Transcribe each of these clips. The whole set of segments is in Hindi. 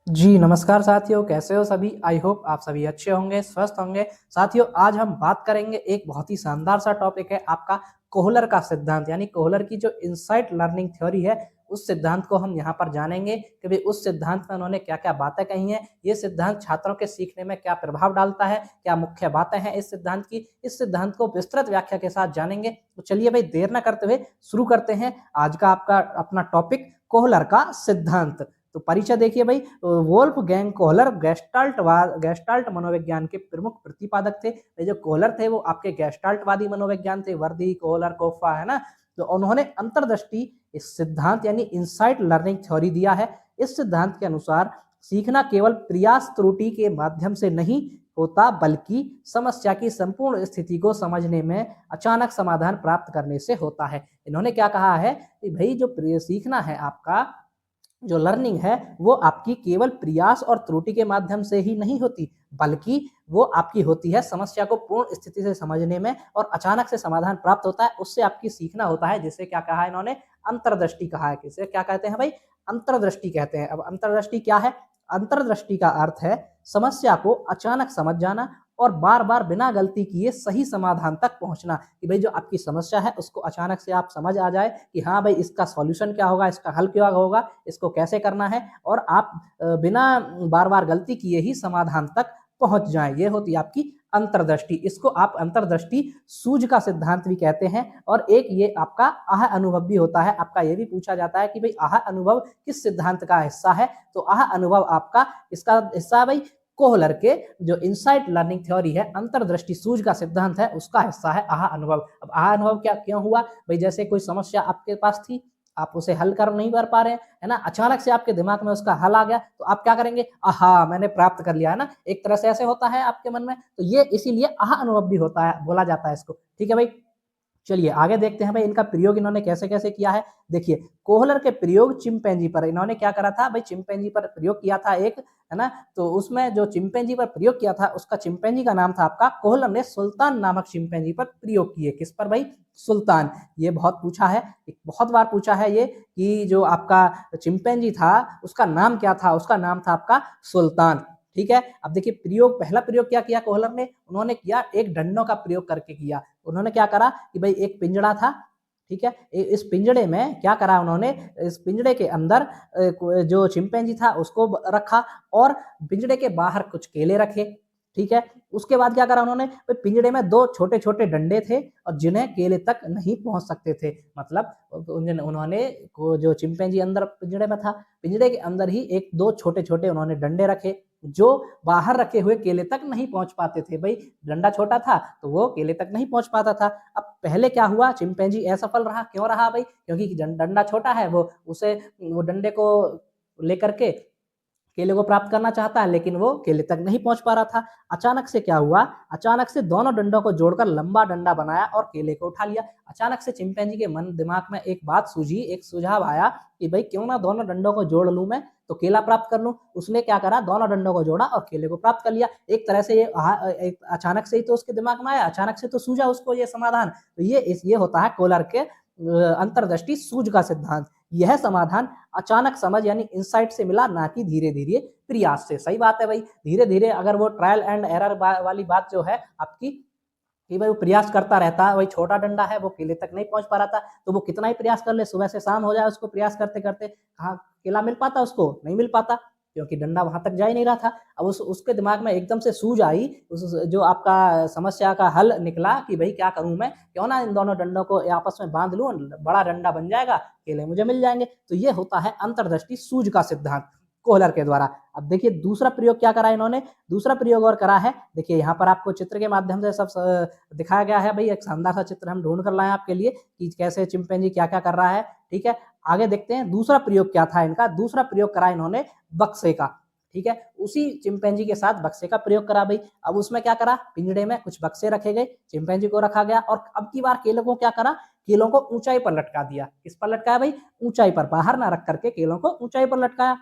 जी, नमस्कार साथियों, कैसे हो सभी? आई होप आप सभी अच्छे होंगे, स्वस्थ होंगे। साथियों, आज हम बात करेंगे एक बहुत ही शानदार सा टॉपिक है आपका कोहलर का सिद्धांत यानी कोहलर की जो इनसाइट लर्निंग थ्योरी है, उस सिद्धांत को हम यहाँ पर जानेंगे कि भई उस सिद्धांत में उन्होंने क्या-क्या बातें कही हैं, ये सिद्धांत छात्रों के सीखने में क्या प्रभाव डालता है, क्या मुख्य बातें हैं इस सिद्धांत की, इस सिद्धांत को विस्तृत व्याख्या के साथ जानेंगे। तो चलिए भई देर ना करते हुए शुरू करते हैं आज का आपका अपना टॉपिक कोहलर का सिद्धांत। तो परिचय देखिए भाई, वोल्फगैंग कोहलर गेस्टाल्ट मनोविज्ञान के प्रमुख प्रतिपादक थे। ये जो कोहलर थे वो आपके गेस्टाल्टवादी मनोविज्ञान थे, वर्दी, कोहलर, कोप्फा, है ना? तो उन्होंने अंतर्दृष्टि इस सिद्धांत यानी इनसाइट लर्निंग थ्योरी दिया है। इस सिद्धांत के अनुसार सीखना केवल प्रयास त्रुटि के माध्यम से नहीं होता, बल्कि समस्या की संपूर्ण स्थिति को समझने में अचानक समाधान प्राप्त करने से होता है। इन्होंने क्या कहा है कि भाई जो सीखना है आपका, जो लर्निंग है वो आपकी केवल प्रयास और त्रुटि के माध्यम से ही नहीं होती, बल्कि वो आपकी होती है समस्या को पूर्ण स्थिति से समझने में और अचानक से समाधान प्राप्त होता है, उससे आपकी सीखना होता है। जिसे क्या कहा है इन्होंने, अंतर्दृष्टि कहा है। किसे क्या कहते हैं भाई? अंतर्दृष्टि कहते हैं। अब अंतर्दृष्टि क्या है? अंतर्दृष्टि का अर्थ है समस्या को अचानक समझ जाना और बार बार बिना गलती किए सही समाधान तक पहुंचना। कि भाई जो आपकी समस्या है उसको अचानक से आप समझ आ जाए कि हाँ भाई इसका सॉल्यूशन क्या होगा, इसका हल क्या होगा, इसको कैसे करना है, और आप बिना बार बार गलती किए ही समाधान तक पहुंच जाएं। ये होती है आपकी अंतर्दृष्टि। इसको आप अंतर्दृष्टि सूझ का सिद्धांत भी कहते हैं। और एक ये आपका आह अनुभव भी होता है। आपका ये भी पूछा जाता है कि भाई आह अनुभव किस सिद्धांत का हिस्सा है? तो आह अनुभव आपका इसका हिस्सा भाई कोहलर के जो इनसाइट लर्निंग थ्योरी है, अंतर्दृष्टि सूझ का सिद्धांत है, उसका हिस्सा है आह अनुभव। अब आह अनुभव क्या क्यों हुआ भाई? जैसे कोई समस्या आपके पास थी, आप उसे हल कर नहीं कर पा रहे हैं, है ना? अचानक से आपके दिमाग में उसका हल आ गया, तो आप क्या करेंगे? आहा, मैंने प्राप्त कर लिया, है ना? एक तरह से ऐसे होता है आपके मन में। तो ये इसीलिए आह अनुभव भी होता है, बोला जाता है इसको। ठीक है भाई? चलिए आगे देखते हैं भाई इनका प्रयोग इन्होंने कैसे-कैसे किया है। देखिए, कोहलर के प्रयोग चिंपैंजी पर इन्होंने क्या करा था भाई? चिंपैंजी पर प्रयोग किया था एक, है ना? तो उसमें जो चिंपैंजी पर प्रयोग किया था, उसका चिंपैंजी का नाम था आपका, कोहलर ने सुल्तान नामक चिंपैंजी पर प्रयोग किए। किस पर भाई? सुल्तान। ये बहुत पूछा है, बहुत बार पूछा है ये कि जो आपका चिंपैंजी था, उसका नाम क्या था? उसका नाम था आपका सुल्तान। ठीक है? अब देखिए पहला प्रयोग क्या किया कोहलर ने? उन्होंने किया एक डंडों का प्रयोग करके किया। उन्होंने क्या करा कि भाई एक पिंजड़ा था, ठीक है? इस पिंजड़े में क्या करा उन्होंने, इस पिंजड़े के अंदर जो चिंपैंजी था उसको रखा और पिंजड़े के बाहर कुछ केले रखे, ठीक है? उसके बाद क्या करा उन्होंने, पिंजड़े में दो छोटे छोटे डंडे थे और जिन्हें केले तक नहीं पहुंच सकते थे। मतलब उन्होंने जो चिंपैंजी अंदर पिंजड़े में था, पिंजड़े के अंदर ही एक दो छोटे छोटे उन्होंने डंडे रखे जो बाहर रखे हुए केले तक नहीं पहुंच पाते थे। भाई डंडा छोटा था तो वो केले तक नहीं पहुंच पाता था। अब पहले क्या हुआ, चिंपैंजी असफल रहा। क्यों रहा भाई? क्योंकि डंडा छोटा है, वो डंडे को लेकर के केले को प्राप्त करना चाहता है, लेकिन वो केले तक नहीं पहुंच पा रहा था। अचानक से क्या हुआ, अचानक से दोनों डंडों को जोड़कर लंबा डंडा बनाया और केले को उठा लिया। अचानक से चिंपैंजी के मन दिमाग में एक बात सूझी, एक सुझाव आया कि भाई क्यों ना दोनों डंडों को जोड़ लूं मैं, तो केला प्राप्त कर लूं। उसने क्या करा, दोनों डंडों को जोड़ा और केले को प्राप्त कर लिया। एक तरह से एक अचानक से ही तो उसके दिमाग में आया, अचानक से तो सूझा उसको ये समाधान। तो ये होता है कोहलर के अंतर्दृष्टि सूझ का सिद्धांत। यह समाधान अचानक समझ यानी इंसाइट से मिला, ना कि धीरे धीरे प्रयास से। सही बात है भाई, धीरे धीरे अगर वो ट्रायल एंड एरर वाली बात जो है आपकी, कि भाई वो प्रयास करता रहता है, वही छोटा डंडा है वो केले तक नहीं पहुंच पा रहा था, तो वो कितना ही प्रयास कर ले, सुबह से शाम हो जाए उसको प्रयास करते करते, कहाँ केला मिल पाता उसको? नहीं मिल पाता, क्योंकि डंडा वहां तक जा ही नहीं रहा था। अब उसके दिमाग में एकदम से सूझ आई, जो आपका समस्या का हल निकला कि भाई क्या करूं मैं, क्यों ना इन दोनों डंडों को आपस में बांध लूं, बड़ा डंडा बन जाएगा, केले मुझे मिल जाएंगे। तो ये होता है अंतर्दृष्टि सूझ का सिद्धांत कोहलर के द्वारा। अब देखिए दूसरा प्रयोग क्या करा इन्होंने, दूसरा प्रयोग और करा है। देखिए यहाँ पर आपको चित्र के माध्यम से सब दिखाया गया है भाई, एक शानदार सा चित्र हम ढूंढ कर लाए आपके लिए कि कैसे चिंपैंजी क्या क्या कर रहा है। ठीक है, आगे देखते हैं दूसरा प्रयोग क्या था इनका। दूसरा प्रयोग करा इन्होंने बक्से का। ठीक है, उसी चिंपैंजी के साथ बक्से का प्रयोग करा भाई। अब उसमें क्या करा, पिंजड़े में कुछ बक्से रखे गए, चिंपैंजी को रखा गया और अब की बार केलों को क्या करा, केलों को ऊंचाई पर लटका दिया। किस पर लटकाया भाई? ऊंचाई पर, बाहर ना रख करके केलों को ऊंचाई पर लटकाया।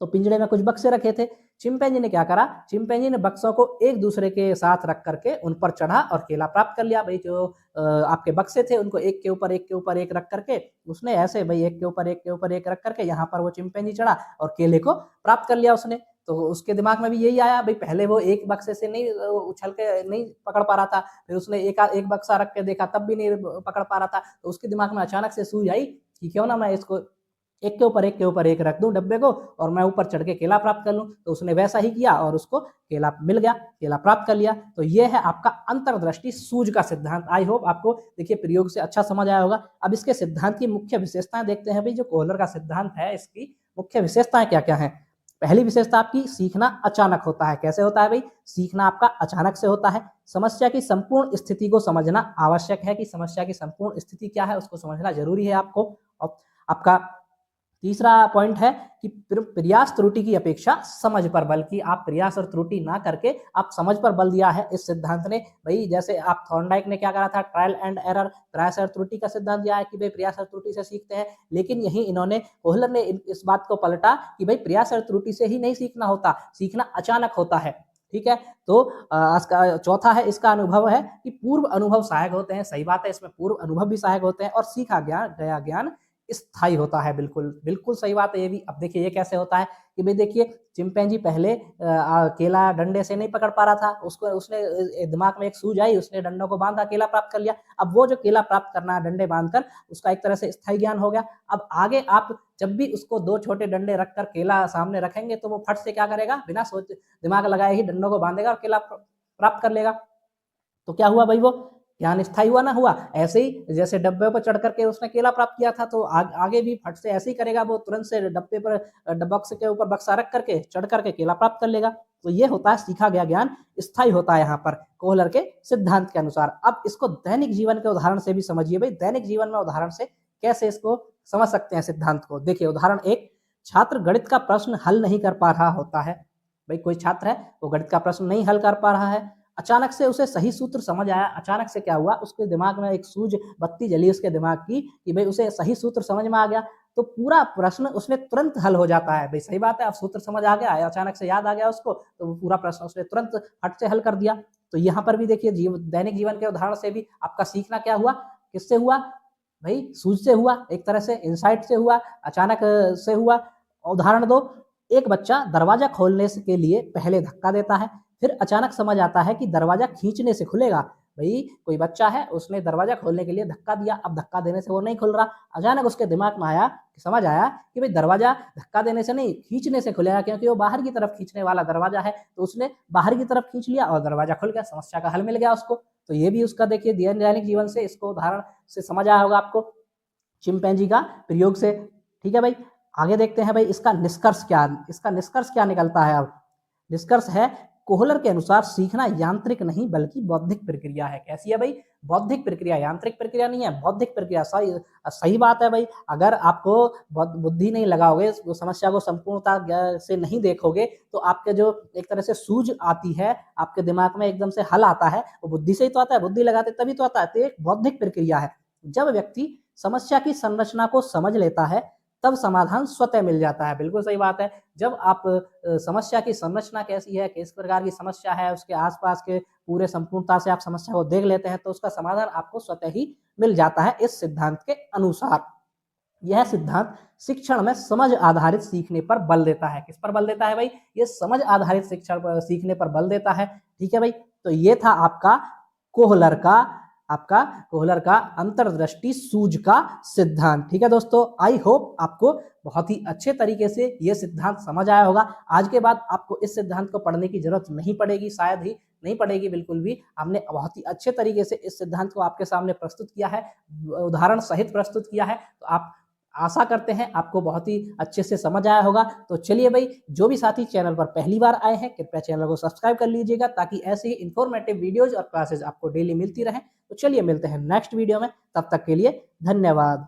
तो पिंजड़े में कुछ बक्से रखे थे। चिंपैंजी ने क्या करा, चिंपैंजी ने बक्सों को एक दूसरे के साथ रख करके उन पर चढ़ा और केला प्राप्त कर लिया। भाई जो आपके बक्से थे उनको एक के ऊपर एक के ऊपर एक रख करके उसने ऐसे भाई एक के ऊपर एक के ऊपर एक रख करके यहाँ पर वो चिंपैंजी चढ़ा और केले को प्राप्त कर लिया उसने। तो उसके दिमाग में भी यही आया, भाई पहले वो एक बक्से से नहीं उछल के नहीं पकड़ पा रहा था, फिर उसने एक बक्सा रख के देखा तब भी नहीं पकड़ पा रहा था। तो उसके दिमाग में अचानक से सूझ आई कि क्यों ना मैं इसको एक के ऊपर एक रख दूं डब्बे को और मैं ऊपर चढ़ के केला प्राप्त कर लूं। तो उसने वैसा ही किया और उसको केला मिल गया, केला प्राप्त कर लिया। तो ये है आपका अंतर्दृष्टि सूझ का सिद्धांत। आई होप आपको देखिए प्रयोग से अच्छा समझ आया होगा। अब इसके सिद्धांत की मुख्य विशेषताएं देखते हैं। भाई जो कोहलर का सिद्धांत है इसकी मुख्य विशेषताएं क्या क्या है। पहली विशेषता आपकी सीखना अचानक होता है। कैसे होता है भाई, सीखना आपका अचानक से होता है। समस्या की संपूर्ण स्थिति को समझना आवश्यक है कि समस्या की संपूर्ण स्थिति क्या है उसको समझना जरूरी है आपको। और आपका तीसरा पॉइंट है कि प्रयास त्रुटि की अपेक्षा समझ पर बल, की आप प्रयास और त्रुटि ना करके आप समझ पर बल दिया है इस सिद्धांत ने। भाई जैसे आप थॉर्नडाइक ने क्या करा था, ट्रायल एंड एरर, प्रयास और त्रुटि का सिद्धांत दिया है कि भाई प्रयास और त्रुटि से सीखते हैं। लेकिन यही इन्होंने कोहलर ने इस बात को पलटा कि भाई प्रयास और त्रुटि से ही नहीं सीखना होता, सीखना अचानक होता है। ठीक है, तो इसका चौथा है इसका अनुभव है कि पूर्व अनुभव सहायक होते हैं। सही बात है, इसमें पूर्व अनुभव भी सहायक होते हैं और सीखा गया ज्ञान स्थायी होता है। बिल्कुल बिल्कुल सही बात है ये भी। अब देखिए ये कैसे होता है कि भाई देखिए चिंपैंजी पहले केला डंडे से नहीं पकड़ पा रहा था, उसको उसने दिमाग में एक सूझ आई, उसने डंडों को बांधा, केला प्राप्त कर लिया। अब वो जो केला प्राप्त करना है डंडे बांधकर, उसका एक तरह से स्थायी ज्ञान हो गया। अब आगे आप जब भी उसको दो छोटे डंडे रखकर केला सामने रखेंगे तो वो फट से क्या करेगा, बिना सोच दिमाग लगाए ही डंडों को बांधेगा और केला प्राप्त कर लेगा। तो क्या हुआ भाई, वो ज्ञान स्थायी हुआ ना हुआ। ऐसे ही जैसे डब्बे पर चढ़ करके उसने केला प्राप्त किया था तो आगे भी फट से ऐसे ही करेगा, वो तुरंत से डब्बे पर बक्स के ऊपर बक्सा रख करके चढ़ करके केला प्राप्त कर लेगा। तो ये होता है सीखा गया ज्ञान स्थायी होता है यहाँ पर कोहलर के सिद्धांत के अनुसार। अब इसको दैनिक जीवन के उदाहरण से भी समझिए। भाई दैनिक जीवन में उदाहरण से कैसे इसको समझ सकते हैं सिद्धांत को। देखिए उदाहरण एक, छात्र गणित का प्रश्न हल नहीं कर पा रहा होता है। भाई कोई छात्र है वो गणित का प्रश्न नहीं हल कर पा रहा है, अचानक से उसे सही सूत्र समझ आया। अचानक से क्या हुआ, उसके दिमाग में एक सूझ बत्ती जली उसके दिमाग की कि भाई उसे सही सूत्र समझ में आ गया। तो पूरा प्रश्न उसने तुरंत हल हो जाता है। भाई सही बात है, अब सूत्र समझ आ गया, अचानक से याद आ गया उसको, तो वो पूरा प्रश्न उसने तुरंत फट से हल कर दिया। तो यहाँ पर भी देखिए दैनिक जीवन के उदाहरण से भी आपका सीखना क्या हुआ, किससे हुआ भाई, सूझ से हुआ, एक तरह से इंसाइट से हुआ, अचानक से हुआ। उदाहरण दो, एक बच्चा दरवाजा खोलने के लिए पहले धक्का देता है, फिर अचानक समझ आता है कि दरवाजा खींचने से खुलेगा। भाई कोई बच्चा है उसने दरवाजा खोलने के लिए धक्का दिया, अब धक्का देने से वो नहीं खुल रहा, अचानक उसके दिमाग में आया, समझ आया कि भाई दरवाजा धक्का देने से नहीं खींचने से खुलेगा, क्योंकि वो बाहर की तरफ खींचने वाला दरवाजा है। तो उसने बाहर की तरफ खींच लिया और दरवाजा खुल गया, समस्या का हल मिल गया उसको। तो ये भी उसका देखिए दैनिक जीवन से इसको उदाहरण से समझ आया होगा आपको, चिंपैंजी का प्रयोग से। ठीक है भाई, आगे देखते हैं भाई इसका निष्कर्ष क्या निकलता है। अब निष्कर्ष है, कोहलर के अनुसार सीखना यांत्रिक नहीं बल्कि बौद्धिक प्रक्रिया है। कैसी है भाई, बौद्धिक प्रक्रिया, यांत्रिक प्रक्रिया नहीं है, बौद्धिक प्रक्रिया। सही बात है भाई, अगर आपको बुद्धि नहीं लगाओगे, समस्या को संपूर्णता से नहीं देखोगे, तो आपके जो एक तरह से सूझ आती है आपके दिमाग में, एकदम से हल आता है, वो बुद्धि से ही तो आता है, बुद्धि लगाते तभी तो आता है। तो एक बौद्धिक प्रक्रिया है। जब व्यक्ति समस्या की संरचना को समझ लेता है तब समाधान स्वतः मिल जाता है। बिल्कुल सही बात है। जब आप समस्या की संरचना कैसी है, किस प्रकार की समस्या है, उसके आसपास के पूरे संपूर्णता से आप समस्या को देख लेते हैं तो उसका समाधान आपको स्वतः ही मिल जाता है इस सिद्धांत के अनुसार। यह सिद्धांत शिक्षण में समझ आधारित सीखने पर बल देता है। किस पर बल देता है भाई, ये समझ आधारित शिक्षण पर सीखने पर बल देता है। ठीक है भाई, तो ये था आपका कोहलर का अंतर्दृष्टि सूझ का सिद्धांत। ठीक है दोस्तों, आई होप आपको बहुत ही अच्छे तरीके से ये सिद्धांत समझ आया होगा। आज के बाद आपको इस सिद्धांत को पढ़ने की जरूरत नहीं पड़ेगी, शायद ही नहीं पड़ेगी बिल्कुल भी। हमने बहुत ही अच्छे तरीके से इस सिद्धांत को आपके सामने प्रस्तुत किया है, उदाहरण सहित प्रस्तुत किया है। तो आप आशा करते हैं आपको बहुत ही अच्छे से समझ आया होगा। तो चलिए भाई, जो भी साथी चैनल पर पहली बार आए हैं कृपया चैनल को सब्सक्राइब कर लीजिएगा, ताकि ऐसे ही इन्फॉर्मेटिव वीडियोज और क्लासेज आपको डेली मिलती रहे। तो चलिए मिलते हैं नेक्स्ट वीडियो में, तब तक के लिए धन्यवाद।